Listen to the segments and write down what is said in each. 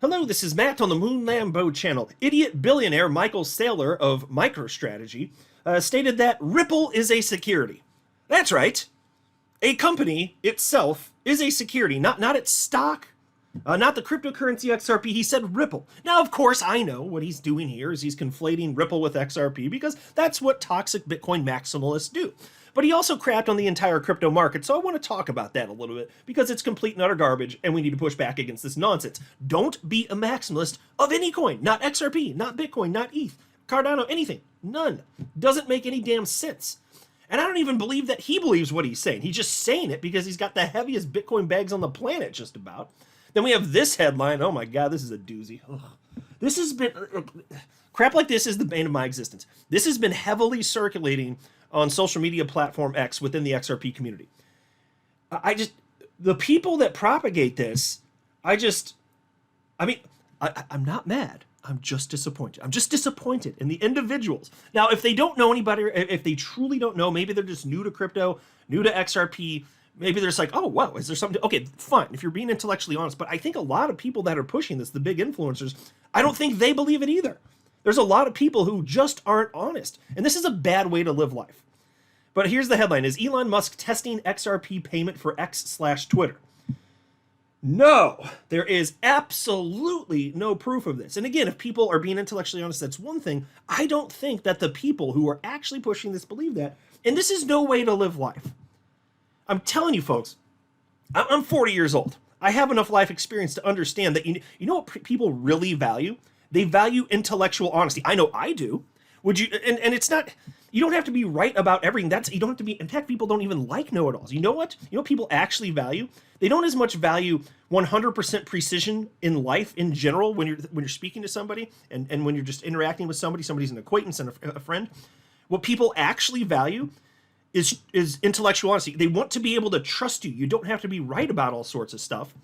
Hello, this is Matt on the Moon Lambo channel. Idiot billionaire Michael Saylor of MicroStrategy stated that Ripple is a security. That's right. A company itself is a security, not its stock, not the cryptocurrency XRP. He said Ripple. Now, of course, I know what he's doing here is he's conflating Ripple with XRP because that's what toxic Bitcoin maximalists do. But he also crapped on the entire crypto market, so I want to talk about that a little bit because it's complete and utter garbage, and we need to push back against this nonsense. Don't be a maximalist of any coin, not XRP, not Bitcoin, not ETH, Cardano, anything. None. Doesn't make any damn sense. And I don't even believe that he believes what he's saying. He's just saying it because he's got the heaviest Bitcoin bags on the planet, just about. Then we have this headline. Oh my God, this is a doozy. Ugh. This has been... crap like this is the bane of my existence. This has been heavily circulating on social media platform X within the XRP community. The people that propagate this, I'm not mad. I'm just disappointed. I'm just disappointed in the individuals. Now, if they don't know anybody, if they truly don't know, maybe they're just new to crypto, new to XRP, maybe they're just like, oh, wow, is there something? Okay, fine, if you're being intellectually honest. But I think a lot of people that are pushing this, the big influencers, I don't think they believe it either. There's a lot of people who just aren't honest. And this is a bad way to live life. But here's the headline. Is Elon Musk testing XRP payment for X/Twitter? No, there is absolutely no proof of this. And again, if people are being intellectually honest, that's one thing. I don't think that the people who are actually pushing this believe that. And this is no way to live life. I'm telling you, folks, I'm 40 years old. I have enough life experience to understand that you know what people really value? They value intellectual honesty. I know I do. Would you? And it's not. You don't have to be right about everything. You don't have to be. In fact, people don't even like know-it-alls. You know what? You know what people actually value? They don't as much value 100% precision in life in general when you're speaking to somebody and when you're just interacting with somebody's an acquaintance and a friend. What people actually value is intellectual honesty. They want to be able to trust you. You don't have to be right about all sorts of stuff.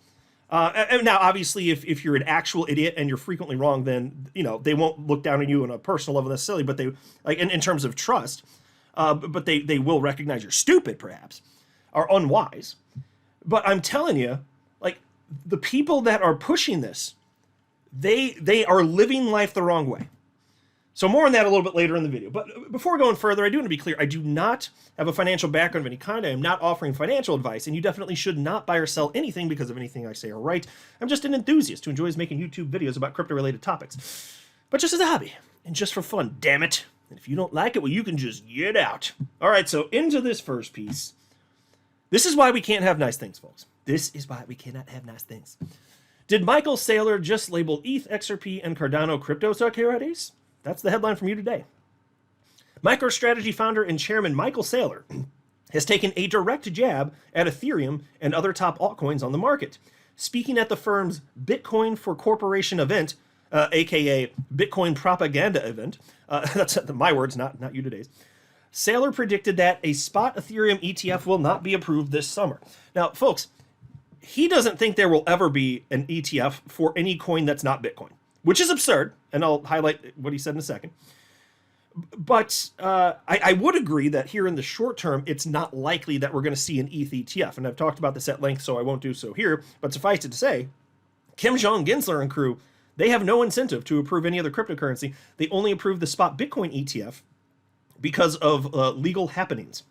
And now, obviously, if you're an actual idiot and you're frequently wrong, then they won't look down on you on a personal level necessarily. But they, like in terms of trust, but they will recognize you're stupid, perhaps, or unwise. But I'm telling you, like the people that are pushing this, they are living life the wrong way. So more on that a little bit later in the video. But before going further, I do want to be clear. I do not have a financial background of any kind. I am not offering financial advice, and you definitely should not buy or sell anything because of anything I say or write. I'm just an enthusiast who enjoys making YouTube videos about crypto-related topics. But just as a hobby, and just for fun, damn it. And if you don't like it, well, you can just get out. All right, so into this first piece. This is why we can't have nice things, folks. This is why we cannot have nice things. Did Michael Saylor just label ETH, XRP, and Cardano crypto securities? That's the headline from you today. MicroStrategy founder and chairman Michael Saylor has taken a direct jab at Ethereum and other top altcoins on the market. Speaking at the firm's Bitcoin for Corporation event, aka Bitcoin propaganda event, that's my words, not you today's, Saylor predicted that a spot Ethereum ETF will not be approved this summer. Now, folks, he doesn't think there will ever be an ETF for any coin that's not Bitcoin, which is absurd, and I'll highlight what he said in a second. But I would agree that here in the short term, it's not likely that we're going to see an ETH ETF, and I've talked about this at length, so I won't do so here. But suffice it to say, Kim Jong-Gensler and crew, they have no incentive to approve any other cryptocurrency. They only approve the spot Bitcoin ETF because of legal happenings.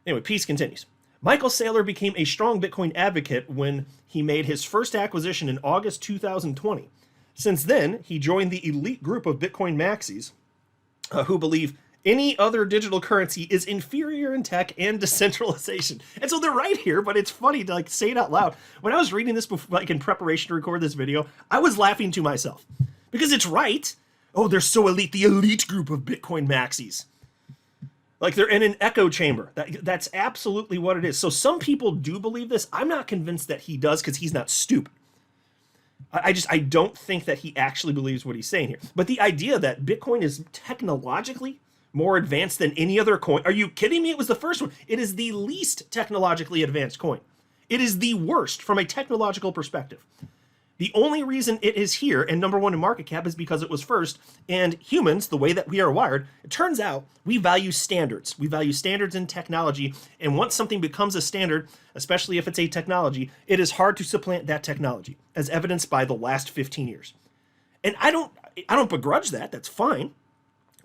Anyway, piece continues. Michael Saylor became a strong Bitcoin advocate when he made his first acquisition in August 2020. Since then, he joined the elite group of Bitcoin maxis who believe any other digital currency is inferior in tech and decentralization. And so they're right here, but it's funny to say it out loud. When I was reading this before, in preparation to record this video, I was laughing to myself because it's right. Oh, they're so elite, the elite group of Bitcoin maxis. Like they're in an echo chamber. That's absolutely what it is. So some people do believe this. I'm not convinced that he does because he's not stupid. I don't think that he actually believes what he's saying here. But the idea that Bitcoin is technologically more advanced than any other coin. Are you kidding me? It was the first one. It is the least technologically advanced coin. It is the worst from a technological perspective. The only reason it is here and number one in market cap is because it was first. And humans, the way that we are wired, it turns out we value standards. We value standards in technology. And once something becomes a standard, especially if it's a technology, it is hard to supplant that technology, as evidenced by the last 15 years. And I don't begrudge that. That's fine.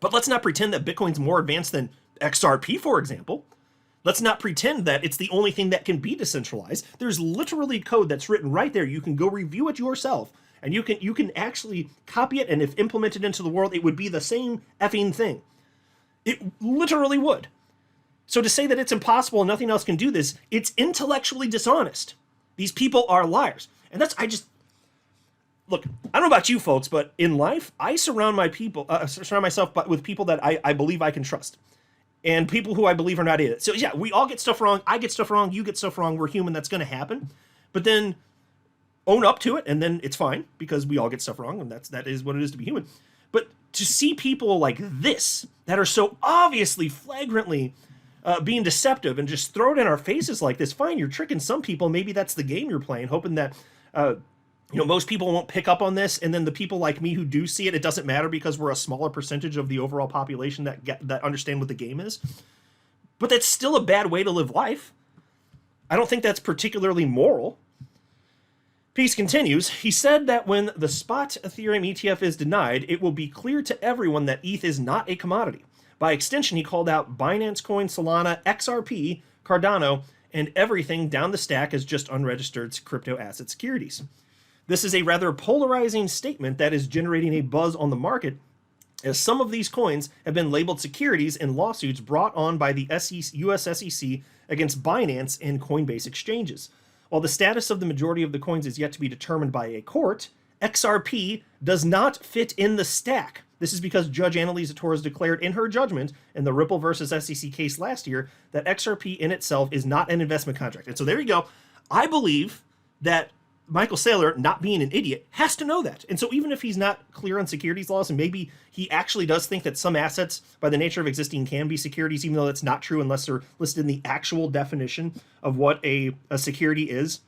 But let's not pretend that Bitcoin's more advanced than XRP, for example. Let's not pretend that it's the only thing that can be decentralized. There's literally code that's written right there. You can go review it yourself, and you can actually copy it, and if implemented into the world, it would be the same effing thing. It literally would. So to say that it's impossible and nothing else can do this, it's intellectually dishonest. These people are liars. And look, I don't know about you folks, but in life, I surround myself with people that I believe I can trust. And people who I believe are not idiots. So yeah, we all get stuff wrong. I get stuff wrong. You get stuff wrong. We're human. That's going to happen. But then own up to it, and then it's fine because we all get stuff wrong, and that is what it is to be human. But to see people like this that are so obviously, flagrantly being deceptive and just throw it in our faces like this, fine, you're tricking some people. Maybe that's the game you're playing, hoping that most people won't pick up on this, and then the people like me who do see it, it doesn't matter because we're a smaller percentage of the overall population that understand what the game is. But that's still a bad way to live life. I don't think that's particularly moral. Piece continues. He said that when the spot Ethereum ETF is denied, it will be clear to everyone that ETH is not a commodity. By extension, he called out Binance Coin, Solana, XRP, Cardano, and everything down the stack as just unregistered crypto asset securities. This is a rather polarizing statement that is generating a buzz on the market, as some of these coins have been labeled securities in lawsuits brought on by the US SEC against Binance and Coinbase exchanges. While the status of the majority of the coins is yet to be determined by a court, XRP does not fit in the stack. This is because Judge Annalisa Torres declared in her judgment in the Ripple versus SEC case last year that XRP in itself is not an investment contract. And so there you go. I believe that Michael Saylor, not being an idiot, has to know that. And so even if he's not clear on securities laws, and maybe he actually does think that some assets, by the nature of existing, can be securities, even though that's not true unless they're listed in the actual definition of what a security is,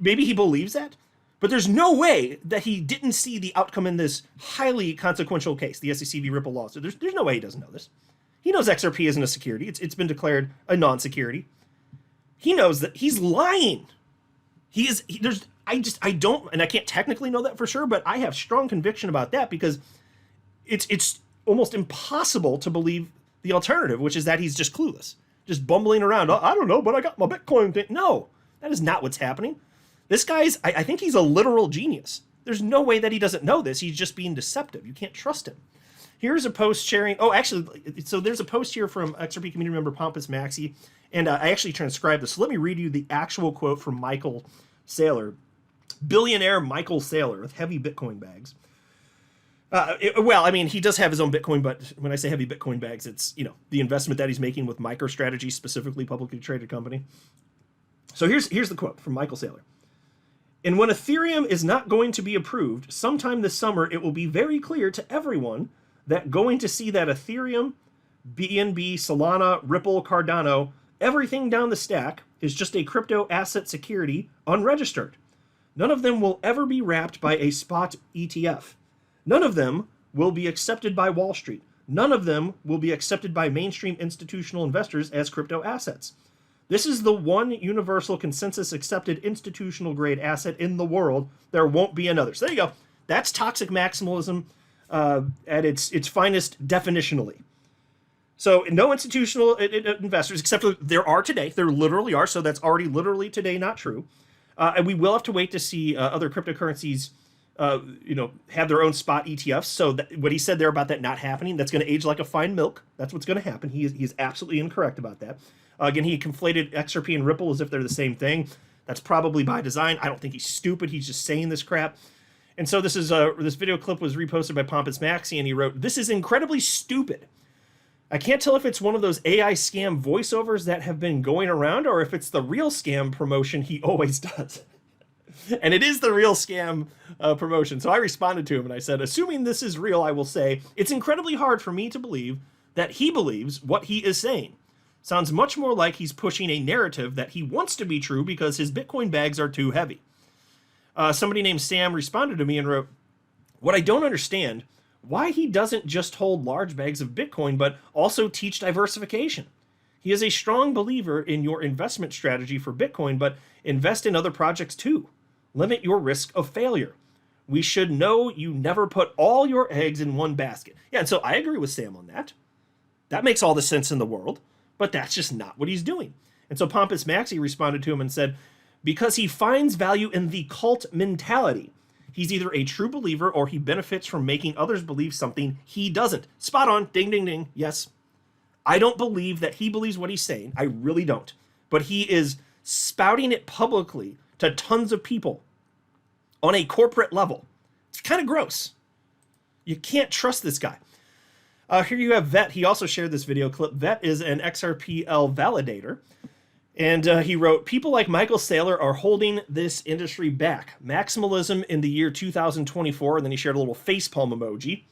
maybe he believes that. But there's no way that he didn't see the outcome in this highly consequential case, the SEC v. Ripple lawsuit. There's no way he doesn't know this. He knows XRP isn't a security. It's been declared a non-security. He knows that he's lying. I don't, and I can't technically know that for sure, but I have strong conviction about that because it's almost impossible to believe the alternative, which is that he's just clueless, just bumbling around. Oh, I don't know, but I got my Bitcoin thing. No, that is not what's happening. This guy's, I think he's a literal genius. There's no way that he doesn't know this. He's just being deceptive. You can't trust him. Here's a post sharing. Oh, actually, so there's a post here from XRP community member Pompous Maxi, and I actually transcribed this. So let me read you the actual quote from Michael Saylor, billionaire Michael Saylor with heavy Bitcoin bags. He does have his own Bitcoin, but when I say heavy Bitcoin bags, it's the investment that he's making with MicroStrategy, specifically publicly traded company. So here's the quote from Michael Saylor. And when Ethereum is not going to be approved, sometime this summer, it will be very clear to everyone that going to see that Ethereum, BNB, Solana, Ripple, Cardano, everything down the stack is just a crypto asset security unregistered. None of them will ever be wrapped by a spot ETF. None of them will be accepted by Wall Street. None of them will be accepted by mainstream institutional investors as crypto assets. This is the one universal consensus accepted institutional grade asset in the world. There won't be another. So there you go. That's toxic maximalism at its finest definitionally. So no institutional investors, except for there are today. There literally are. So that's already literally today not true. And we will have to wait to see other cryptocurrencies have their own spot ETFs. So what he said there about that not happening, that's going to age like a fine milk. That's what's going to happen. He is absolutely incorrect about that. Again, he conflated XRP and Ripple as if they're the same thing. That's probably by design. I don't think he's stupid. He's just saying this crap. And so this video clip was reposted by Pompous Maxi, and he wrote, "This is incredibly stupid. I can't tell if it's one of those AI scam voiceovers that have been going around or if it's the real scam promotion he always does." And it is the real scam promotion. So I responded to him and I said, assuming this is real, I will say, it's incredibly hard for me to believe that he believes what he is saying. Sounds much more like he's pushing a narrative that he wants to be true because his Bitcoin bags are too heavy. Somebody named Sam responded to me and wrote, "What I don't understand, why he doesn't just hold large bags of Bitcoin, but also teach diversification. He is a strong believer in your investment strategy for Bitcoin, but invest in other projects too. Limit your risk of failure. We should know you never put all your eggs in one basket." Yeah, and so I agree with Sam on that. That makes all the sense in the world, but that's just not what he's doing. And so Pompous Maxi responded to him and said, "Because he finds value in the cult mentality. He's either a true believer or he benefits from making others believe something he doesn't." Spot on. Ding, ding, ding. Yes. I don't believe that he believes what he's saying. I really don't. But he is spouting it publicly to tons of people on a corporate level. It's kind of gross. You can't trust this guy. Here you have Vet. He also shared this video clip. Vet is an XRPL validator. And he wrote, "People like Michael Saylor are holding this industry back. Maximalism in the year 2024. And then he shared a little facepalm emoji.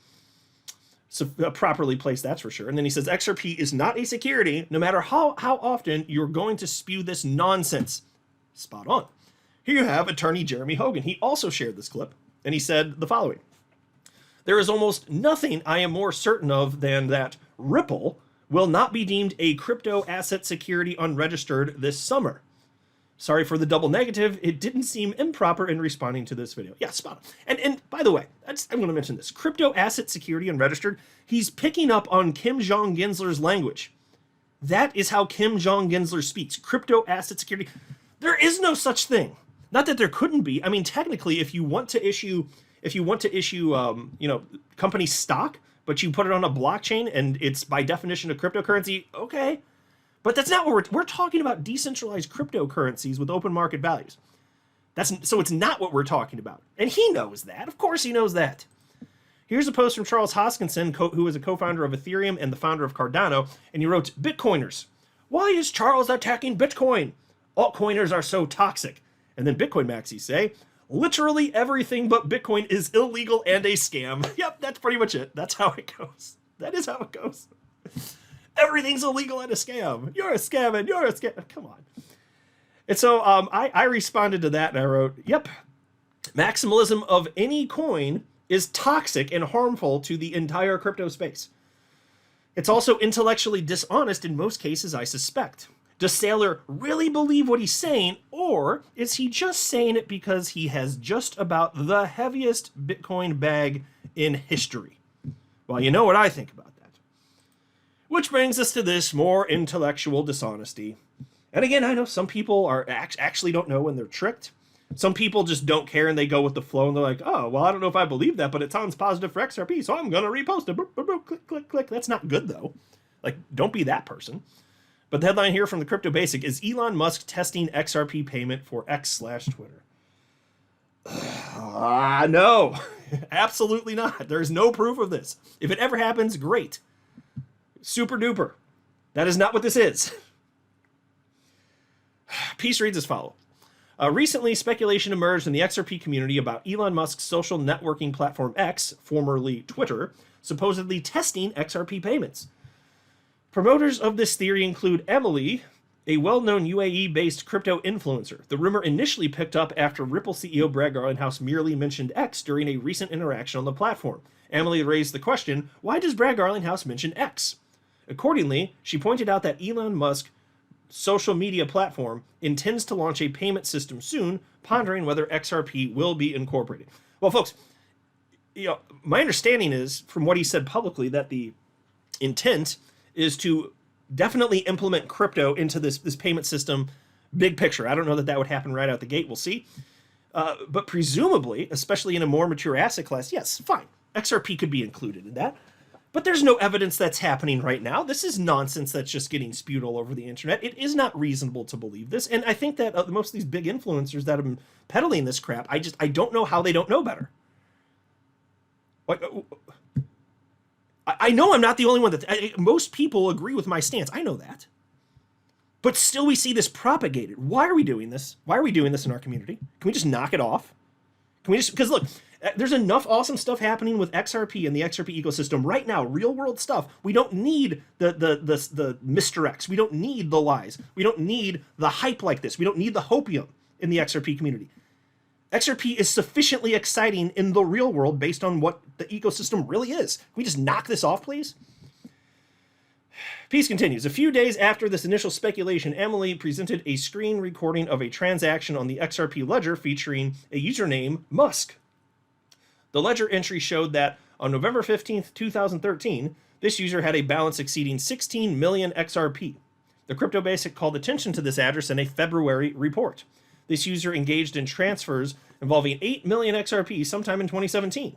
So properly placed, that's for sure. And then he says, "XRP is not a security, no matter how often you're going to spew this nonsense." Spot on. Here you have attorney Jeremy Hogan. He also shared this clip, and he said the following: "There is almost nothing I am more certain of than that Ripple will not be deemed a crypto asset security unregistered this summer. Sorry for the double negative. It didn't seem improper in responding to this video." Yeah, spot on. And by the way, I'm going to mention this. Crypto asset security unregistered. He's picking up on Kim Jong-Gensler's language. That is how Kim Jong-Gensler speaks. Crypto asset security. There is no such thing. Not that there couldn't be. I mean, technically, if you want to issue, company stock, but you put it on a blockchain and it's by definition a cryptocurrency, okay. But that's not what we're talking about. Decentralized cryptocurrencies with open market values. So it's not what we're talking about. And he knows that. Of course he knows that. Here's a post from Charles Hoskinson, who is a co-founder of Ethereum and the founder of Cardano. And he wrote, "Bitcoiners, why is Charles attacking Bitcoin? Altcoiners are so toxic." And then Bitcoin Maxi say, "Literally everything but Bitcoin is illegal and a scam." Yep, that's pretty much it. That's how it goes. That is how it goes. Everything's illegal and a scam. You're a scam and you're a scam. Come on. And so I responded to that and I wrote, "Yep, maximalism of any coin is toxic and harmful to the entire crypto space. It's also intellectually dishonest in most cases, I suspect. Does Saylor really believe what he's saying, or is he just saying it because he has just about the heaviest Bitcoin bag in history?" Well, you know what I think about that. Which brings us to this more intellectual dishonesty. And again, I know some people are actually don't know when they're tricked. Some people just don't care and they go with the flow and they're like, "Oh, well, I don't know if I believe that, but it sounds positive for XRP, so I'm going to repost it." Boop, boop, boop, click, click, click. That's not good, though. Like, don't be that person. But the headline here from the Crypto Basic is Elon Musk testing XRP payment for X/Twitter. No, absolutely not. There's no proof of this. If it ever happens, great. Super duper. That is not what this is. Piece reads as follows. Recently, speculation emerged in the XRP community about Elon Musk's social networking platform X, formerly Twitter, supposedly testing XRP payments. Promoters of this theory include Emily, a well-known UAE-based crypto influencer. The rumor initially picked up after Ripple CEO Brad Garlinghouse merely mentioned X during a recent interaction on the platform. Emily raised the question, why does Brad Garlinghouse mention X? Accordingly, she pointed out that Elon Musk social media platform intends to launch a payment system soon, pondering whether XRP will be incorporated. Well, folks, my understanding is from what he said publicly that the intent is to definitely implement crypto into this payment system. Big picture. I don't know that would happen right out the gate. We'll see. But presumably, especially in a more mature asset class, yes, fine. XRP could be included in that. But there's no evidence that's happening right now. This is nonsense that's just getting spewed all over the internet. It is not reasonable to believe this. And I think that most of these big influencers that have been peddling this crap, I don't know how they don't know better. Like, I know I'm not the only one most people agree with my stance. I know that. But still we see this propagated. Why are we doing this? Why are we doing this in our community? Can we just knock it off? Because look, there's enough awesome stuff happening with XRP and the XRP ecosystem right now, real world stuff. We don't need the Mr. X. We don't need the lies. We don't need the hype like this. We don't need the hopium in the XRP community. XRP is sufficiently exciting in the real world based on what the ecosystem really is. Can we just knock this off, please? Piece continues. A few days after this initial speculation, Emily presented a screen recording of a transaction on the XRP ledger featuring a username Musk. The ledger entry showed that on November 15th, 2013, this user had a balance exceeding 16 million XRP. The Crypto Basic called attention to this address in a February report. This user engaged in transfers involving 8 million XRP sometime in 2017.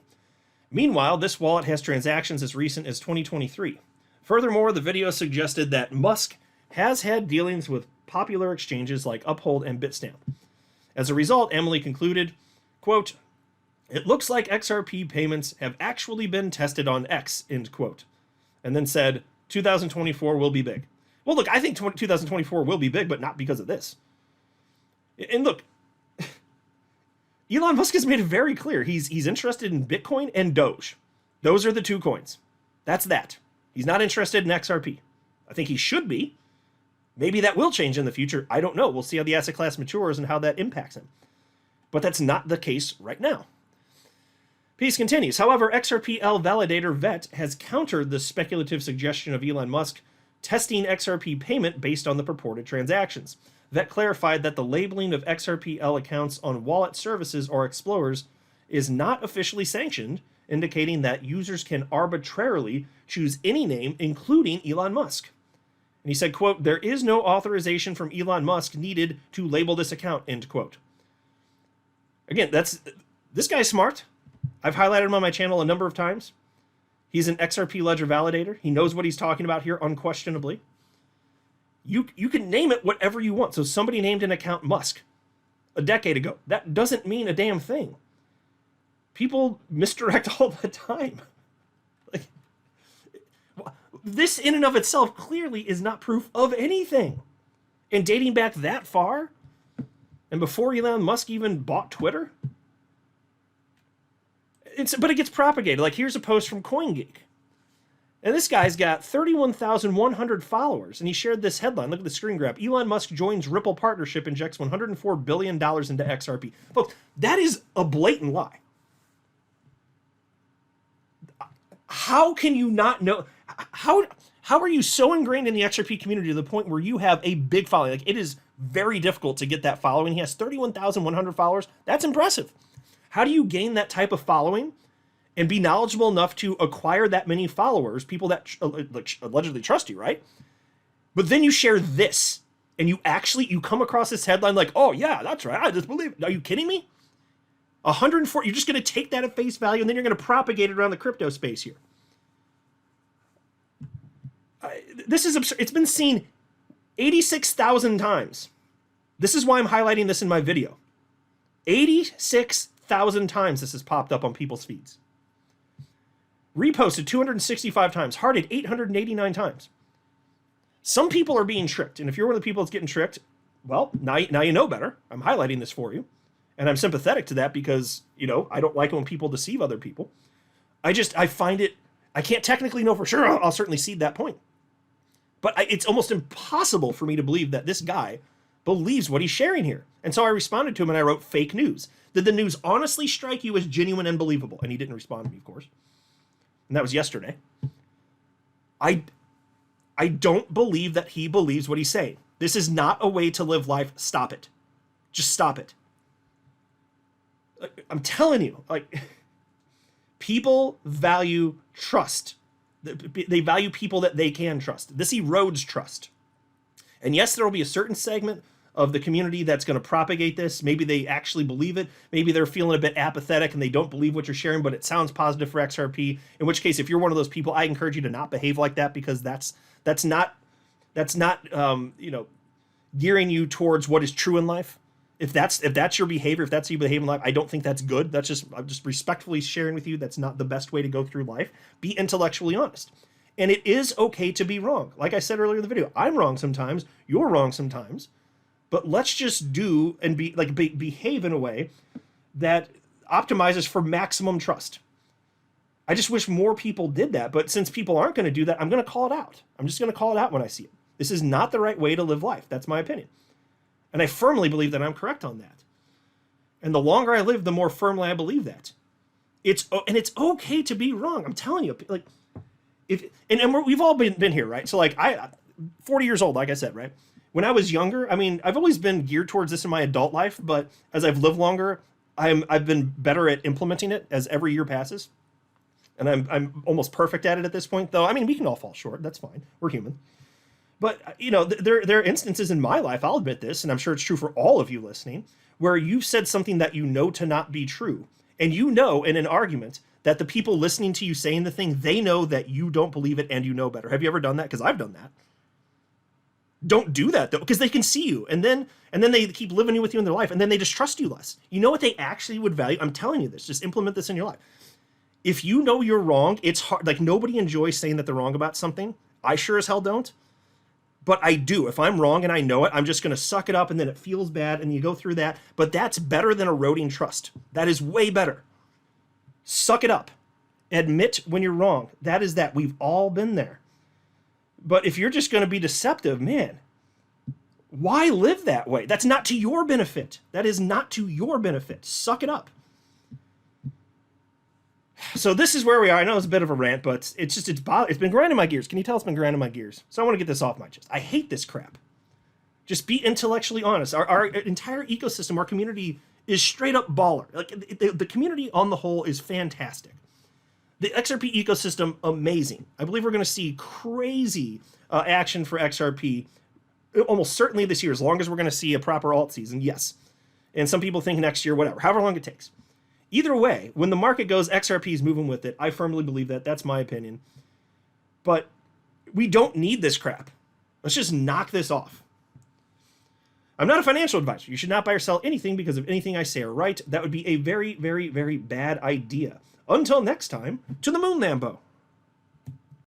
Meanwhile, this wallet has transactions as recent as 2023. Furthermore, the video suggested that Musk has had dealings with popular exchanges like Uphold and Bitstamp. As a result, Emily concluded, quote, "It looks like XRP payments have actually been tested on X," end quote. And then said, 2024 will be big. Well, look, I think 2024 will be big, but not because of this. And look, Elon Musk has made it very clear. He's interested in Bitcoin and Doge. Those are the two coins. That's that. He's not interested in XRP. I think he should be. Maybe that will change in the future. I don't know. We'll see how the asset class matures and how that impacts him. But that's not the case right now. Piece continues. However, XRPL validator VET has countered the speculative suggestion of Elon Musk testing XRP payment based on the purported transactions. VET clarified that the labeling of XRPL accounts on wallet services or explorers is not officially sanctioned, indicating that users can arbitrarily choose any name, including Elon Musk. And he said, quote, "There is no authorization from Elon Musk needed to label this account," end quote. Again, this guy's smart. I've highlighted him on my channel a number of times. He's an XRP ledger validator. He knows what he's talking about here, unquestionably. You can name it whatever you want. So somebody named an account Musk a decade ago. That doesn't mean a damn thing. People misdirect all the time. Like, this in and of itself clearly is not proof of anything. And dating back that far, and before Elon Musk even bought Twitter, but it gets propagated. Like, here's a post from CoinGeek. And this guy's got 31,100 followers, and he shared this headline. Look at the screen grab. Elon Musk joins Ripple partnership, injects $104 billion into XRP. Folks, that is a blatant lie. How can you not know? How are you so ingrained in the XRP community to the point where you have a big following? Like, it is very difficult to get that following. He has 31,100 followers. That's impressive. How do you gain that type of following and be knowledgeable enough to acquire that many followers, people that allegedly trust you, right? But then you share this, and you come across this headline like, "Oh yeah, that's right, I just believe it." Are you kidding me? 104, you're just going to take that at face value, and then you're going to propagate it around the crypto space here. This is absurd. It's been seen 86,000 times. This is why I'm highlighting this in my video. 86,000 times this has popped up on people's feeds. Reposted 265 times. Hearted 889 times. Some people are being tricked. And if you're one of the people that's getting tricked, well, now you know better. I'm highlighting this for you. And I'm sympathetic to that because, I don't like it when people deceive other people. I find it, I can't technically know for sure. I'll certainly cede that point. But it's almost impossible for me to believe that this guy believes what he's sharing here. And so I responded to him and I wrote, "Fake news. Did the news honestly strike you as genuine and believable?" And he didn't respond to me, of course. And that was yesterday. I don't believe that he believes what he's saying. This is not a way to live life. Stop it. Just stop it. I'm telling you, people value trust. They value people that they can trust. This erodes trust. And yes, there will be a certain segment of the community that's going to propagate this. Maybe they actually believe it. Maybe they're feeling a bit apathetic and they don't believe what you're sharing, but it sounds positive for XRP. In which case, if you're one of those people, I encourage you to not behave like that, because that's not gearing you towards what is true in life. If that's your behavior, if that's how you behave in life, I don't think that's good. I'm just respectfully sharing with you that's not the best way to go through life. Be intellectually honest. And it is okay to be wrong. Like I said earlier in the video, I'm wrong sometimes, you're wrong sometimes, but let's just do and behave in a way that optimizes for maximum trust. I just wish more people did that, but since people aren't going to do that, I'm going to call it out. I'm just going to call it out when I see it. This is not the right way to live life. That's my opinion. And I firmly believe that I'm correct on that. And the longer I live, the more firmly I believe that. It's okay to be wrong. I'm telling you, like, we've all been here, right? So like 40 years old, like I said, right? When I was younger, I mean, I've always been geared towards this in my adult life, but as I've lived longer, I've been better at implementing it as every year passes. And I'm almost perfect at it at this point, though. I mean, we can all fall short. That's fine. We're human. But, you know, there are instances in my life, I'll admit this, and I'm sure it's true for all of you listening, where you've said something that you know to not be true. And you know in an argument that the people listening to you saying the thing, they know that you don't believe it and you know better. Have you ever done that? Because I've done that. Don't do that, though, because they can see you. And then they keep living with you in their life, and then they just trust you less. You know what they actually would value? I'm telling you this. Just implement this in your life. If you know you're wrong, it's hard. Like, nobody enjoys saying that they're wrong about something. I sure as hell don't. But I do. If I'm wrong and I know it, I'm just going to suck it up, and then it feels bad, and you go through that. But that's better than eroding trust. That is way better. Suck it up. Admit when you're wrong. That is that. We've all been there. But if you're just going to be deceptive, man, why live that way? That's not to your benefit. That is not to your benefit. Suck it up. So this is where we are. I know it's a bit of a rant, but it's been grinding my gears. Can you tell it's been grinding my gears? So I want to get this off my chest. I hate this crap. Just be intellectually honest. Our entire ecosystem, our community is straight up baller. Like the community on the whole is fantastic. The XRP ecosystem, amazing. I believe we're going to see crazy action for XRP almost certainly this year, as long as we're going to see a proper alt season, yes. And some people think next year, whatever, however long it takes. Either way, when the market goes, XRP is moving with it. I firmly believe that. That's my opinion. But we don't need this crap. Let's just knock this off. I'm not a financial advisor. You should not buy or sell anything because of anything I say or write. That would be a very, very, very bad idea. Until next time, to the moon, Lambo.